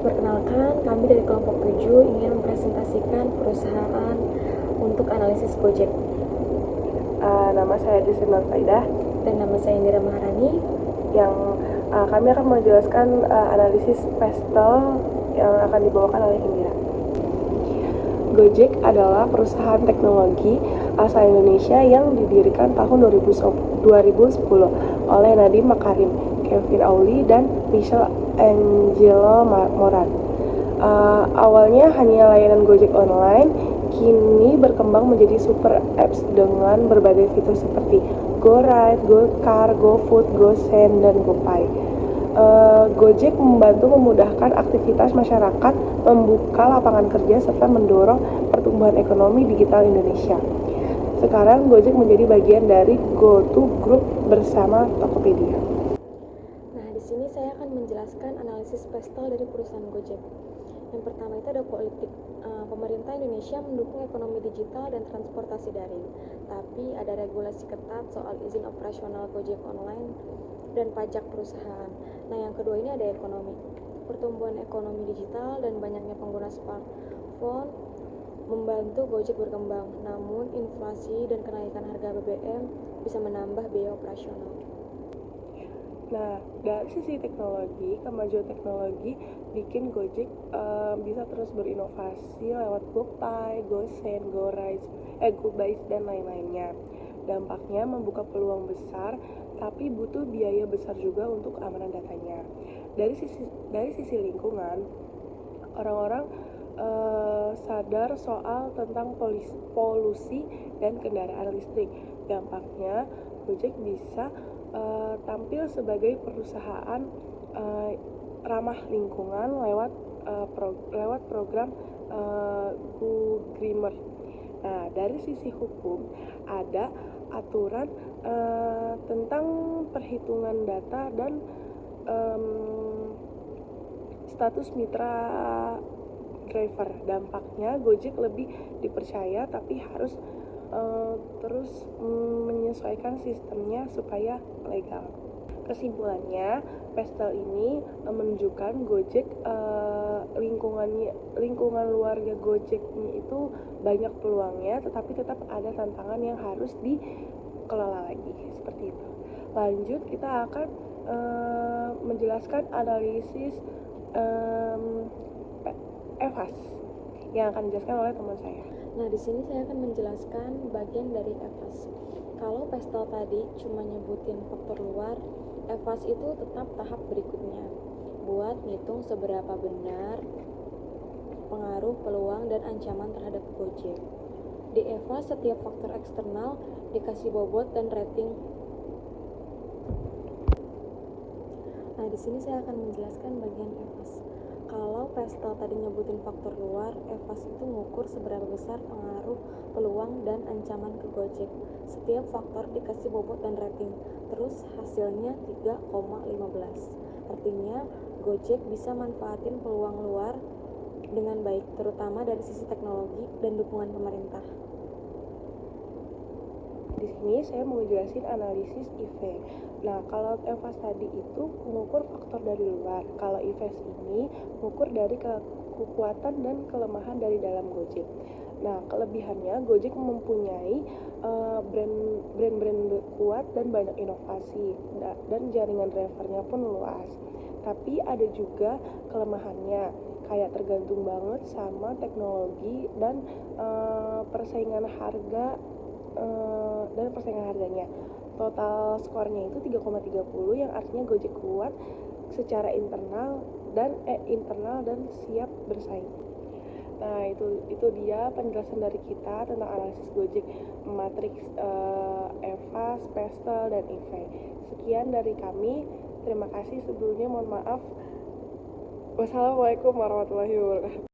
Perkenalkan, kami dari kelompok 7 ingin mempresentasikan perusahaan untuk analisis Gojek. Nama saya Desi Faidah Dan nama saya Indira Maharani. yang kami akan menjelaskan analisis pestel yang akan dibawakan oleh Indira. Gojek adalah perusahaan teknologi asal Indonesia yang didirikan tahun 2010 oleh Nadiem Makarim, Kevin Auli, dan Michel Angelo Moran. Awalnya hanya layanan Gojek online, kini berkembang menjadi super apps dengan berbagai fitur seperti GoRide, GoCar, GoFood, GoSend, dan GoPay. Gojek membantu memudahkan aktivitas masyarakat, membuka lapangan kerja, serta mendorong pertumbuhan ekonomi digital Indonesia. Sekarang Gojek menjadi bagian dari GoTo Group bersama Tokopedia. Nah, di sini saya akan menjelaskan analisis pestel dari perusahaan Gojek. Yang pertama itu ada politik. Pemerintah Indonesia mendukung ekonomi digital dan transportasi daring, tapi ada regulasi ketat soal izin operasional Gojek online dan pajak perusahaan. Nah, yang kedua ini ada ekonomi. Pertumbuhan ekonomi digital dan banyaknya pengguna smartphone membantu Gojek berkembang. Namun, inflasi dan kenaikan harga BBM bisa menambah biaya operasional. Nah, dari sisi teknologi, kemajuan teknologi bikin Gojek bisa terus berinovasi lewat GoPay, GoSend, GoBuys, dan lain-lainnya. Dampaknya membuka peluang besar, tapi butuh biaya besar juga untuk keamanan datanya. Dari sisi lingkungan, orang-orang sadar soal tentang polusi dan kendaraan listrik. Dampaknya, Gojek bisa tampil sebagai perusahaan ramah lingkungan lewat program Go Greener. Nah, dari sisi hukum ada aturan tentang perhitungan data dan status mitra driver. Dampaknya Gojek lebih dipercaya, tapi harus terus menyesuaikan sistemnya supaya legal. Kesimpulannya, pestel ini menunjukkan Gojek lingkungan luarga Gojeknya itu banyak peluangnya, tetapi tetap ada tantangan yang harus dikelola lagi, seperti itu. Lanjut, kita akan menjelaskan analisis EVAS yang akan dijelaskan oleh teman saya. Nah, di sini saya akan menjelaskan bagian dari EVAS. Kalau pestel tadi cuma nyebutin faktor luar, EVAS itu tetap tahap berikutnya buat ngitung seberapa benar pengaruh, peluang, dan ancaman terhadap Gojek. Di EVAS, setiap faktor eksternal dikasih bobot dan rating. Nah, di sini saya akan menjelaskan bagian EVAS. Kalau pestel tadi nyebutin faktor luar, EVAS itu ngukur seberapa besar pengaruh, peluang, dan ancaman ke Gojek. Setiap faktor dikasih bobot dan rating, terus hasilnya 3,15. Artinya, Gojek bisa manfaatin peluang luar dengan baik, terutama dari sisi teknologi dan dukungan pemerintah. Di sini saya mau jelasin analisis EV. Nah, kalau EVAS tadi itu mengukur faktor dari luar. Kalau EVAS ini mengukur dari kekuatan dan kelemahan dari dalam Gojek. Nah, kelebihannya Gojek mempunyai brand-brand kuat dan banyak inovasi, dan jaringan drivernya pun luas. Tapi ada juga kelemahannya, kayak tergantung banget sama teknologi dan persaingan harganya. Total skornya itu 3,30, yang artinya Gojek kuat secara internal dan siap bersaing. Nah, itu dia penjelasan dari kita tentang analisis Gojek, matriks EVAS, pestel, dan EV. Sekian dari kami. Terima kasih sebelumnya, mohon maaf. Wassalamualaikum warahmatullahi wabarakatuh.